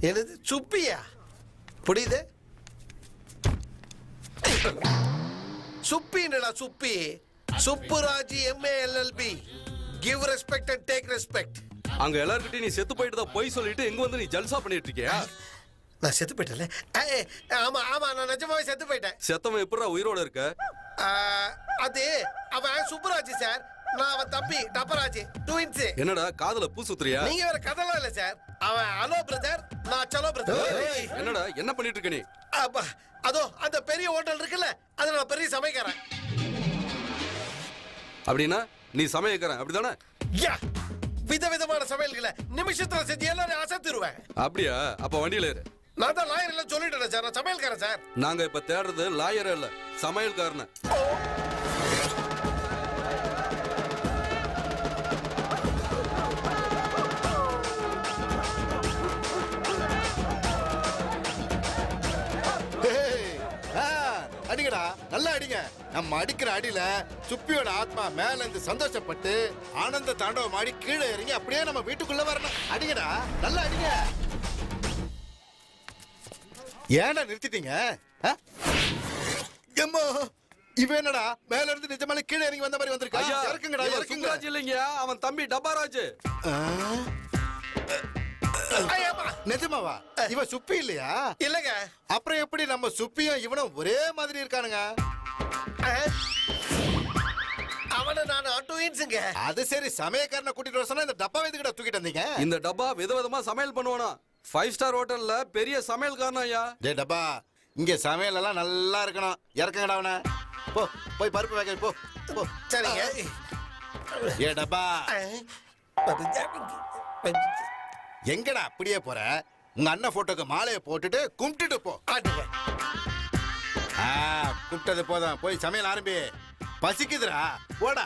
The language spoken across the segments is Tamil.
என்னது சுப்பியா? புரியுது? சுப்பின்னுடா சுப்பி. சுப்புராஜி MA LLB. Give respect and take respect. அங்க எல்லார்கிட்டயும் நீ செத்து போயிட்டு தான் போய் சொல்லிட்டு எங்க வந்து நீ ஜல்சா பண்ணிட்டு இருக்கியா? நான் செத்து போயிட்டேன்ல. ஆமா ஆமா, நான் நிஜமாவே செத்து போயிட்டேன். செத்தவன் எப்படா உயிரோட இருக்க? அது அவன் சுப்புராஜி சார், நான் அவன் தம்பி டப்பராஜி, ட்வின்ஸ். என்னடா காதுல பூ சுத்துறியா? நீங்க வேற கதலாம் இல்ல சார். அவன் ஹலோ பிரதர், நான் சலோ பிரதர். என்னடா என்ன பண்ணிட்டு இருக்க நீ? அதோ அந்த பெரிய ஹோட்டல் இருக்குல்ல, அது நான் பெரிய சமைக்கிறேன். அப்படின்னா நீ சமைக்கிறேன் அப்படிதானே? விதவிதமான சமையல்களை நிமிஷத்துல செஞ்சு எல்லாரும் அசத்திடுவேன். அப்படியா? அப்ப வண்டியில ஏறு. நான் தான் லாயர் எல்லாம் சொல்லிட்டேன் சார், நான் சமையல்காரன் சார். நாங்க இப்ப தேடுறது லாயர் இல்ல, சமையல்காரன. அடிங்கடா, நல்லா அடிங்க. நம்ம அடிக்கிற அடியில சுப்பியோட ஆத்மா மேல இருந்து சந்தோஷப்பட்டு ஆனந்த தாண்டவம் ஆடி கீழே இறங்கி அப்படியே நம்ம வீட்டுக்குள்ள வரணும். அடிங்கடா, நல்லா அடிங்க. ஏன்டா நிறுத்திட்டீங்க? இவன் என்னடா மேல இருந்து நிஜமாலே கீழே இறங்கி வந்த மாதிரி வந்திருக்கா? இறக்குங்கடா, இறக்குங்க. இல்லைங்க, அவன் தம்பி டப்பாராஜ். நிஜமாவா? இவ சுப்பி இல்லையா? இல்லங்க. அப்புறம் எப்படி நம்ம சுப்பியும் இவனும் ஒரே மாதிரி இருக்கானுங்க? அவன நான் ட்வின்ஸ்ங்க. அது சரி, சமயக்காரனை கூட்டிட்டு வர சொன்னா இந்த டப்பா எதுக்குடா தூக்கிட்டு வந்தீங்க? இந்த டப்பா விதவிதமா சமையல் பண்ணுவானா. 5 ஸ்டார் ஹோட்டல்ல பெரிய சமையல்காரனா ஐயா. டே டப்பா, இங்க சமையல் எல்லாம் நல்லா இருக்கணும். இறக்குங்கடா அவனை. போ, போய் பருப்பு வைக்க போ. போ. சரிங்க. ஏ டப்பா, எங்கடா அப்படியே போற? உங்க அண்ணன் போட்டோக்கு மாலையை போட்டுட்டு கும்பிட்டுட்டு போ. கும்பிட்டது போதும், போய் சமையல் ஆரம்பி. பசிக்குதுடா, போடா.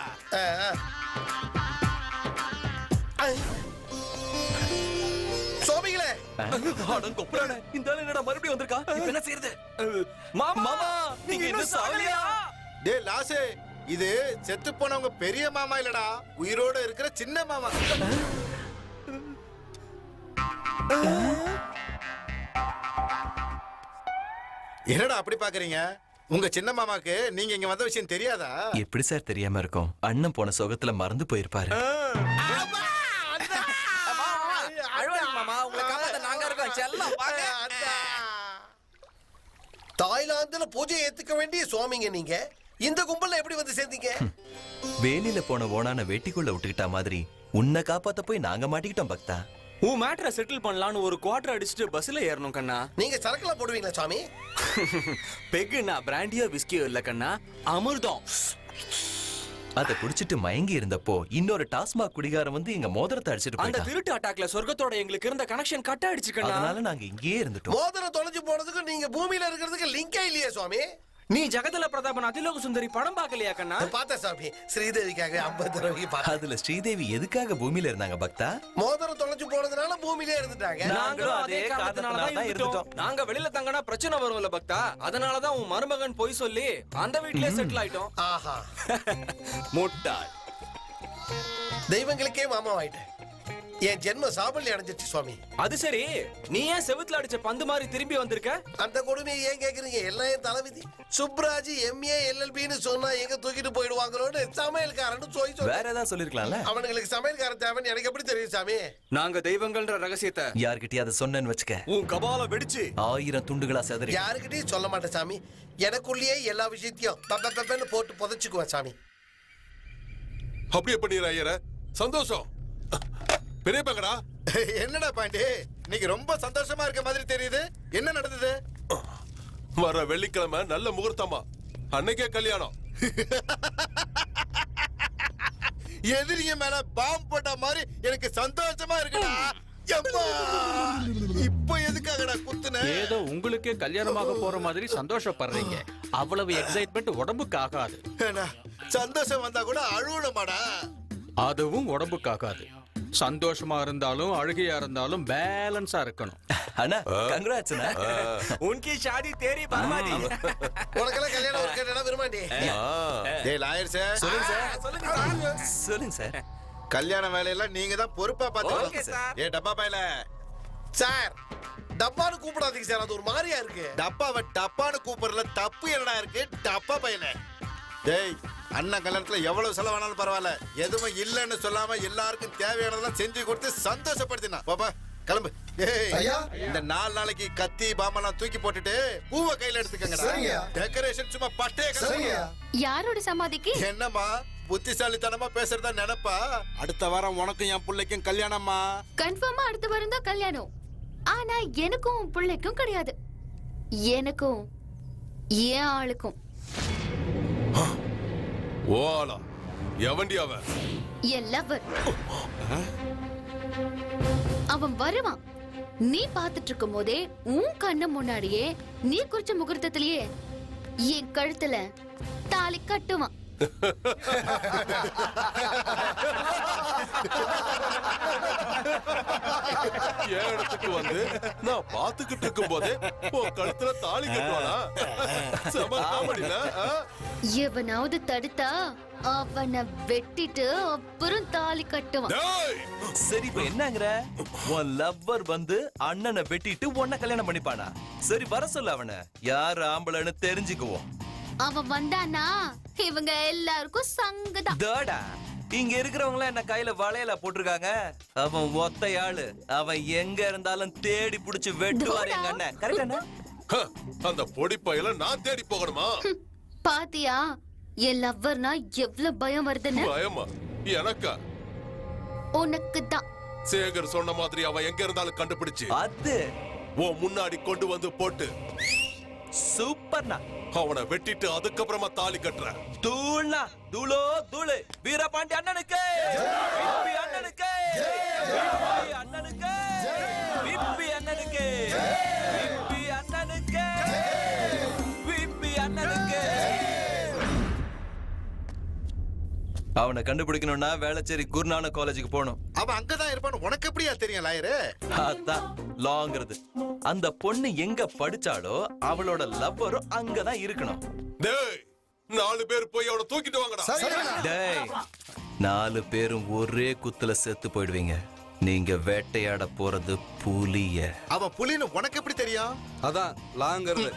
சோமிகளே, அடங்கொப்புறானே, இந்த ஆளு என்னடா மறுபடியும் வந்திருக்கா? இப்போ என்ன செய்யறது? மாமா, நீங்க இன்னும் சாவலையா? டேய் லாசே, இது செத்து போனவங்க பெரிய மாமா இல்லடா, உயிரோட இருக்கிற சின்ன மாமா. என்னடா அப்படி பாக்குறீங்க? உங்க சின்ன மாமாக்கு நீங்க இங்க வந்த விஷயம் தெரியாதா? எப்படி சார் தெரியாம இருக்கும்? அண்ணன் போன சோகத்துல மறந்து போயிருப்பாரு. தாய்லாந்துல பூஜை ஏத்துக்க வேண்டிய சுவாமிங்க நீங்க, இந்த கும்பல்ல எப்படி வந்து சேர்ந்தீங்க? வேலியில போன ஓனான வெட்டிக்குள்ள விட்டுக்கிட்ட மாதிரி உன்னை காப்பாத்த போய் நாங்க மாட்டிக்கிட்டோம் பக்தா. உன் மேட்டரை செட்டில் பண்ணலான்னு ஒரு குவார்டர் அடிச்சுட்டு பஸ்ல ஏறணும் கண்ணா. நீங்க சரக்குல போடுவீங்களா சாமி? பெக்குனா பிராண்டியோ விஸ்கியோ இல்ல கண்ணா, அமிர்தம். அத குடிச்சிட்டு மயங்கி இருந்தப்போ இன்னொரு டாஸ்மாக் குடிகாரன் வந்து எங்க மோதிரத்தை அடிச்சிட்டு அந்த போயிட்டான். திருட்டு அட்டாக்ல சொர்க்கத்தோட எங்களுக்கு இருந்த கனெக்ஷன் கட் ஆயிடுச்சு கண்ணா. அதனால நாங்க இங்கேயே இருந்துட்டோம். மோதிரம் தொலைஞ்சு போனதுக்கு நீங்க பூமியில இருக்கிறதுக்கு லிங்கே இல்லையே சுவாமி. நீ ஜெகதல பிரதாபன் அதிலோக சுந்தரி படம் பார்க்கலையா கண்ணா? பார்த்தேன் சாமி, ஸ்ரீதேவிக்காக 50 தடவை பார்த்தேன். அதுல ஸ்ரீதேவி எதுக்காக பூமியில இருந்தாங்க பக்தா? மோதிரம் தொலைஞ்சு போனதுனால பூமியிலே இருந்துட்டாங்க. நாங்களும் அதே காரணத்தினால தான் இருந்துட்டோம். நாங்க வெளியில தங்கனா பிரச்சனை வரும்ல பக்தா, அதனால தான் உன் மருமகன் போய் சொல்லி அந்த வீட்லயே செட்டில் ஆயிட்டோம். ஆஹா, முட்டாள். தெய்வங்களுக்கே மாமா ஆயிட்டேன். என் ஜென்ம சாபல்யம் அடைஞ்சிச்சு சுவாமி. அது சரி, நீ ஏன் செவுத்துல அடிச்ச பந்து மாதிரி திரும்பி வந்திருக்க? அந்த கொடுமையை ஏன் கேக்குறீங்க? எல்லாம் என் தலைவிதி. சுப்ராஜி MA LLBன்னு சொன்னா எங்க தூக்கிட்டு போயிடுவாங்களோன்னு சமையல்காரன் சொல்லி வேற ஏதாவது சொல்லிருக்கலாம்ல. அவனுங்களுக்கு சமையல்காரன் தேவைன்னு எனக்கு எப்படி தெரியும் சாமி? நாங்க தெய்வங்கள்ன்ற ரகசியத்தை யார்கிட்டயும் அதை சொன்னேன்னு வச்சுக்க, உன் கபால வெடிச்சு 1000 துண்டுகளா செதறி. யாருக்கிட்டையும் சொல்ல மாட்டேன் சாமி. எனக்குள்ளேயே எல்லா விஷயத்தையும் போட்டு புதைச்சுக்குவேன் சாமி. அப்படியே பண்ணிடுற. சந்தோஷம். பெரிய பங்கடா. என்னடா பாண்டி, இன்னைக்கு ரொம்ப சந்தோஷமா இருக்க மாதிரி தெரியுது. என்ன நடந்தது? வர வெள்ளிக்கிழமை நல்ல முகூர்த்தமா, அன்னைக்கே கல்யாணம். எதிரிங்க மேல பாம்பு போட்ட மாதிரி எனக்கு சந்தோஷமா இருக்குடா. இப்ப எதுக்காகடா குத்துன? ஏதோ உங்களுக்கே கல்யாணமாக போற மாதிரி சந்தோஷப்படுறீங்க. அவ்வளவு எக்ஸைட்மெண்ட் உடம்புக்கு ஆகாது. சந்தோஷம் வந்தா கூட அழுவணுமாடா? அதுவும் உடம்புக்கு ஆகாது. சந்தோஷமா இருந்தாலும் அழுகையா இருந்தாலும் பேலன்ஸா இருக்கணும். அண்ணா கங்க்ராட்ஸ் அண்ணா. உன்கி ஷாதி தேரி பர்மாதி. உனக்கெல்லாம் கல்யாணம் ஒரு கேட்டா விரும்பாண்டி. டேய் லாயர் சார், சொல்லுங்க சார். சொல்லுங்க சார். கல்யாண வேலையெல்லாம் நீங்க தான் பொறுப்பா ஓகே பாத்துக்கணும். சார். ஏ டப்பா பையல, சார் டப்பான்னு கூப்பிடாதீங்க சார், அது ஒரு மாதிரியா இருக்கு. டப்பாவை டப்பான்னு கூப்பிடுறதுல தப்பு என்னடா இருக்கு? டப்பா பையல. டேய், அண்ணன் கல்யாணத்துல எவ்வளவு செலவானாலும் பரவாயில்ல, எதுவும் இல்லைன்னு சொல்லாம எல்லாருக்கும் தேவையானதெல்லாம் செஞ்சு கொடுத்து சந்தோஷப்படுத்தினா பாப்பா கிளம்பு. டேய், இந்த 4 நாளைக்கு கத்தி பாமெல்லாம் தூக்கி போட்டுட்டு பூவை கையில எடுத்துக்கங்கடா. டெக்கரேஷன் சும்மா பட்டே கிளம்பு. யாரோட சமாதிக்கு? என்னம்மா புத்திசாலித்தனமா பேசுறதா நினைப்பா? அடுத்த வாரம் உனக்கும் என் பிள்ளைக்கும் கல்யாணம்மா. கன்ஃபார்மா அடுத்த வாரம் தான் கல்யாணம். ஆனா எனக்கும் உன் பிள்ளைக்கும் கிடையாது. எனக்கும் என் ஆளுக்கும். ஓலா எவன்டி அவன்? என் லவர். அவன் வருவான். நீ பாத்துட்டு இருக்கும் போதே உன் கண்ணு முன்னாடியே நீ குறிச்ச முகூர்த்தத்திலேயே என் கழுத்துல தாலி கட்டுவான். என் இடத்துக்கு வந்து நான் பாத்துக்கிட்டு இருக்கும் போதே உன் கழுத்துல தாலி கட்டுவானா? செம காமெடினா? எவனாவது தடுத்தா அவனை வெட்டிட்டு அப்புறம் தாலி கட்டுவான். டேய், சரி இப்ப என்னங்கற? உன் லவ்வர் வந்து அண்ணனை வெட்டிட்டு உன்னை கல்யாணம் பண்ணிப்பானா? சரி வர சொல்லு அவனை. யார் ஆம்பளைன்னு தெரிஞ்சுக்குவோம். அவன் வந்தானா இவங்க எல்லாருக்கும் சங்குதான். டேடா, இங்க இருக்கிறவங்க என்ன கையில வளையல போட்டிருக்காங்க. அவன் ஒத்தையாளு. அவன் எங்க இருந்தாலும் தேடி புடிச்சு வெட்டுவார் எங்க அண்ணன். கரெக்டானே? ஹ, அந்த பொடி பையல நான் தேடி போகணுமா? பாத்தியா என் லவ்வர்னா எவ்வளவு பயம் வருதுன்னு? பயமா? எனக்கா? உனக்கு தான். சேகர் சொன்ன மாதிரி அவன் எங்க இருந்தாலும் கண்டுபிடிச்சு அது உன் முன்னாடி கொண்டு வந்து போட்டு சூப்பர்னா. அவனை வெட்டிட்டு அதுக்கப்புறமா தாலி கட்டுறேன். தூள்னா தூளோ தூளு. வீரபாண்டி அண்ணனுக்கு, விப்பி அண்ணனுக்கு, விப்பி அண்ணனுக்கு, விப்பி அண்ணனுக்கு, விப்பி அண்ணனுக்கு, விப்பி அண்ணனுக்கு. அவனை கண்டுபிடிக்கணும்னா வேளச்சேரி குருநானக் காலேஜுக்கு போகணும். அவன் அங்கதான் இருப்பான்னு உனக்கு எப்படியா தெரியும் லாயரு? அதான் லாங்கிறது. அந்த பொண்ணு எங்க படிச்சாலோ அவளோட லவ்வரும் அங்கதான் இருக்கணும். டேய், 4 பேர் போய் அவனை தூக்கிட்டு வாங்கடா. டேய், 4 பேரும் ஒரே குத்துல செத்து போயிடுவீங்க. நீங்க வேட்டையாட போறது புலிய. அவன் புலின்னு உனக்கு எப்படி தெரியும்? அதான் லாங்கிறது.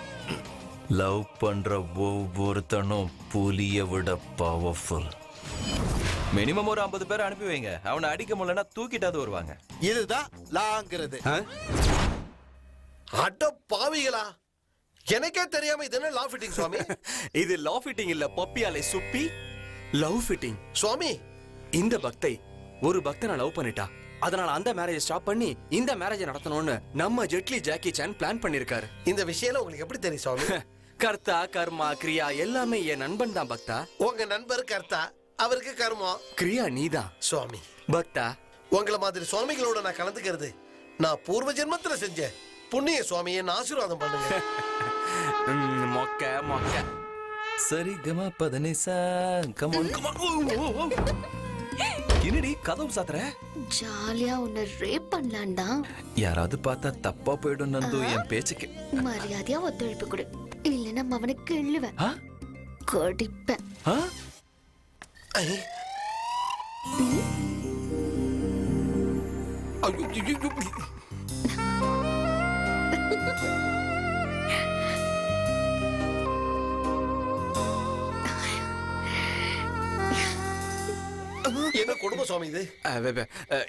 லவ் பண்ற ஒவ்வொருத்தனும் புலிய விட பவர்ஃபுல். மினிமம் ஒரு 50 பேர் அனுப்பி வைங்க. அவனை அடிக்க முடியலன்னா தூக்கிட்டாவது வருவாங்க. இதுதான் லாங்கிறது. அட பாவிகளா, எனக்கே தெரியாம இது என்ன லா ஃபிட்டிங் சுவாமி? இது லவ் ஃபிட்டிங் இல்ல, பப்பியாலை சுப்பி லவ் ஃபிட்டிங். சுவாமி, இந்த பக்தை ஒரு பக்தனை லவ் பண்ணிட்டா. அதனால அந்த மேரேஜ் ஸ்டாப் பண்ணி இந்த மேரேஜ் நடத்தணும்னு நம்ம ஜெட்லி ஜாக்கி சான் பிளான் பண்ணிருக்காரு. இந்த விஷயம் உங்களுக்கு எப்படி தெரியும் சுவாமி? கர்த்தா கர்மா கிரியா எல்லாமே என் நண்பன் தான் பக்தா. உங்க நண்பர் கர்த்தா, அவருக்கு கர்மம். கிரியா நீதான் சுவாமி, பக்தா. உங்களை மாதிரி சுவாமிகளோட நான் கலந்துக்கிறது நான் பூர்வ ஜென்மத்துல செஞ்ச புண்ணிய. சுவாமி, என்ன ஆசீர்வாதம் பண்ணுங்க. மொக்க மொக்க. சரி கமா பதனிசா. Come on come on. என்னடி கதவு சாத்துற? ஜாலியா உன்னை ரேப் பண்ணலான் தான். யாராவது பார்த்தா தப்பா போயிடும் நந்து. என் பேச்சுக்கு மரியாதையா ஒத்துழைப்பு கொடு, இல்லைன்னா அவனுக்கு எழுவேன், ஆ? கடிப்பேன். ஆ? ஐ. ஐயோ. என்ன கொடுமை சுவாமி இது?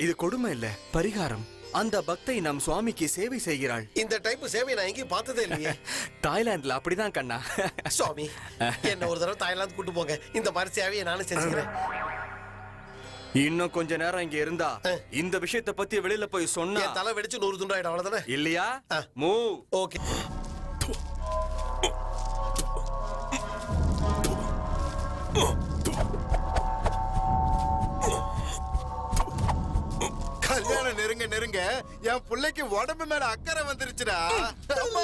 இது கொடுமை இல்ல, பரிகாரம். அந்த பக்தை நம் சுவாமிக்கு சேவை செய்கிறாள். இந்த டைப் சேவை நான் எங்கேயும் பார்த்ததே இல்லையே. தாய்லாந்துல அப்படிதான் கண்ணா. சுவாமி, என்ன ஒரு தடவை தாய்லாந்து கூட்டு போங்க. இந்த மாதிரி சேவையை நானும் செஞ்சுக்கிறேன். இன்னும் கொஞ்ச நேரம் இங்க இருந்தா இந்த விஷயத்தை பத்தி வெளியில போய் சொன்னா என் தலை வெடிச்சு 100 துண்டாயிடும். அவ்வளவுதானே? இல்லையா? மூவ். ஓகே. கல்யாணம் நெருங்க நெருங்க என் பிள்ளைக்கு உடம்பு மேல அக்கறை வந்துருச்சுடா. அம்மா!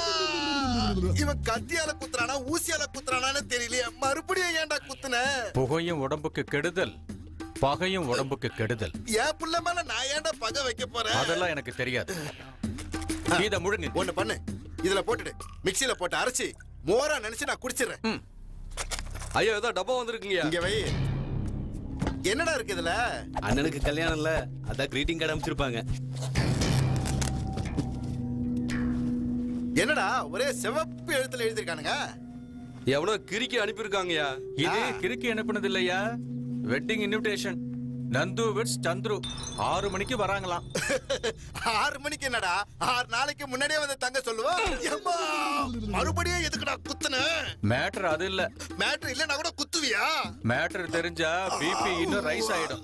இவன் கத்தியால குத்துறானா ஊசியால குத்துறானான்னு தெரியலையே. மறுபடியும் ஏன்டா குத்துன? புகையும் உடம்புக்கு கெடுதல், பகையும் உடம்புக்கு கெடுதல். என் புள்ள மேல நான் ஏன்டா பகை வைக்க போறேன்? அதெல்லாம் எனக்கு தெரியாது. இத முழுங்கு. ஒண்ணு பண்ணு, இதுல போட்டுடு, மிக்ஸில போட்டு அரைச்சி மோரா நினைச்சு நான் குடிச்சிடுறேன். ஐயோ ஏதோ டப்பா வந்திருக்குங்கயா. இங்க வை. என்னடா இருக்கு இதுல? அண்ணனுக்கு கல்யாணம் இல்ல, அதான் கிரீட்டிங் கார்டு அமைச்சிருப்பாங்க. என்னடா ஒரே சிவப்பு எழுத்துல எழுதிருக்கானுங்க? எவனோ கிறுக்கி அனுப்பியிருக்காங்கயா. இது கிறுக்கி அனுப்புனது இல்லையா, வெட்டிங் இன்விடேஷன். நந்து விட்ஸ் சந்துரு 6 மணிக்கு வராங்களாம். 6 மணிக்கு என்னடா, 6 நாளைக்கு முன்னாடியே வந்து தங்க சொல்லுவோம். எம்மா, மறுபடியும் எதுக்குடா குத்துன? மேட்டர் அது இல்ல. மேட்ரு இல்லன்னா கூட குத்துவியா? மேட்டர் தெரிஞ்சா பிபி இன்னும் ரைஸ் ஆயிடும்.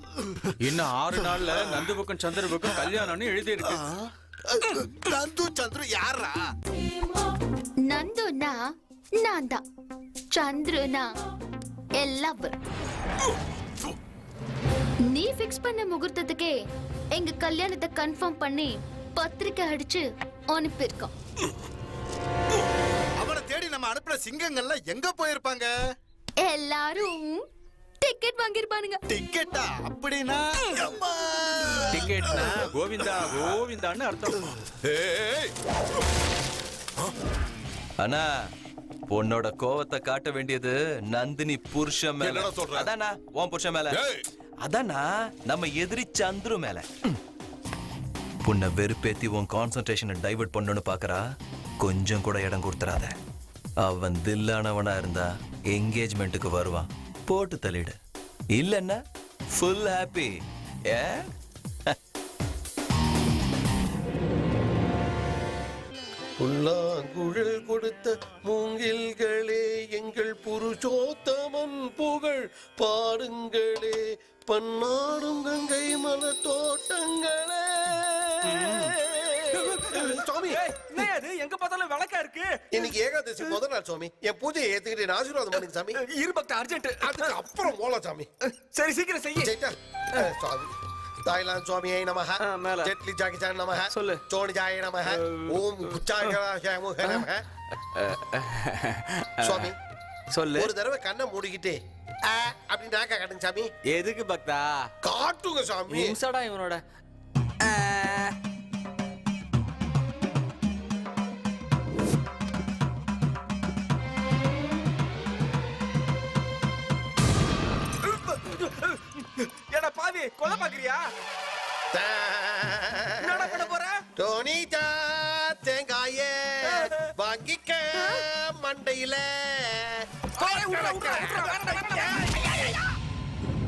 இன்னும் 6 நாள்ல நந்துவுக்கும் சந்திரவுக்கும் கல்யாணம்னு எழுதி இருக்கு. நந்து சந்துரு யாரா? நந்துனா நான் தான், சந்துருனா எல்லாம். நீ ஃபிக்ஸ் பண்ண முகூர்த்தத்துக்கே எங்க கல்யாணத்தை கன்ஃபார்ம் பண்ணி பத்திரிக்கை அடிச்சு அனுப்பியிருக்கோம். அவனை தேடி நம்ம அனுப்புற சிங்கங்கள்ல எங்க போயிருப்பாங்க? எல்லாரும் டிக்கெட் வாங்கிருப்பானுங்க. டிக்கெட்டா? அப்படின்னா எம்மா. டிக்கெட்னா கோவிந்தா கோவிந்தான்னு அர்த்தம். அண்ணா, பொண்ணோட கோவத்தை காட்ட வேண்டியது நந்தினி புருஷன் மேல. என்னடா சொல்ற? அதானா உன் புருஷன் மேல. ஏய். அதானா நம்ம எதிரி சந்துரு மேல. பொண்ணை வெறுப்பேத்தி உன் கான்சென்ட்ரேஷனை டைவர்ட் பண்ணணும்னு பாக்குறா. கொஞ்சம் கூட இடம் கொடுத்துறாத. அவன் தில்லானவனா இருந்தா என்கேஜ்மெண்ட்டுக்கு வருவான், போட்டு தள்ளிடு. இல்லன்னா ஃபுல் ஹாப்பி. ஏ புல்லாங்குழல் கொடுத்த மூங்கில்களே, எங்கள் புருஷோத்தமன் புகழ் பாடுங்களே, பன்னாடும் கங்கை மலர் தோட்டங்களே. சுவாமி, எங்க பார்த்தாலும் விளக்கா இருக்கு. இன்னைக்கு ஏகாதசி முதல் நாள் சுவாமி. என் பூஜையை ஏத்துக்கிட்டு ஆசீர்வாதம் பண்ணுங்க சாமி. இரு பக்தா, அர்ஜென்ட். அதுக்கு அப்புறம் போலாம் சாமி. சரி சீக்கிரம் செய்ய. சரிட்டா? சுவாமி தாய்லாந்து சுவாமியை நமஹ, மேல. ஜெட்லி ஜாக்கிசான் நமஹ, சொல்லு. சோனிஜாய நமஹ, ஓம் குச்சாயமுக நமஹ. சுவாமி சொல்லு. ஒரு தடவை கண்ணை மூடிக்கிட்டு அப்படின்னு நாக்கா காட்டுங்க சாமி. எதுக்கு பக்தா? காட்டுங்க சாமி. இம்சடா இவனோட. ஏடா பாவி, கொலை பாக்குறியா? என்னடா பண்ண போற? டோனிடா தேங்காயே வாங்கிக்க மண்டையில. விட்றா, விட்றா, விட்றா, விட்றா.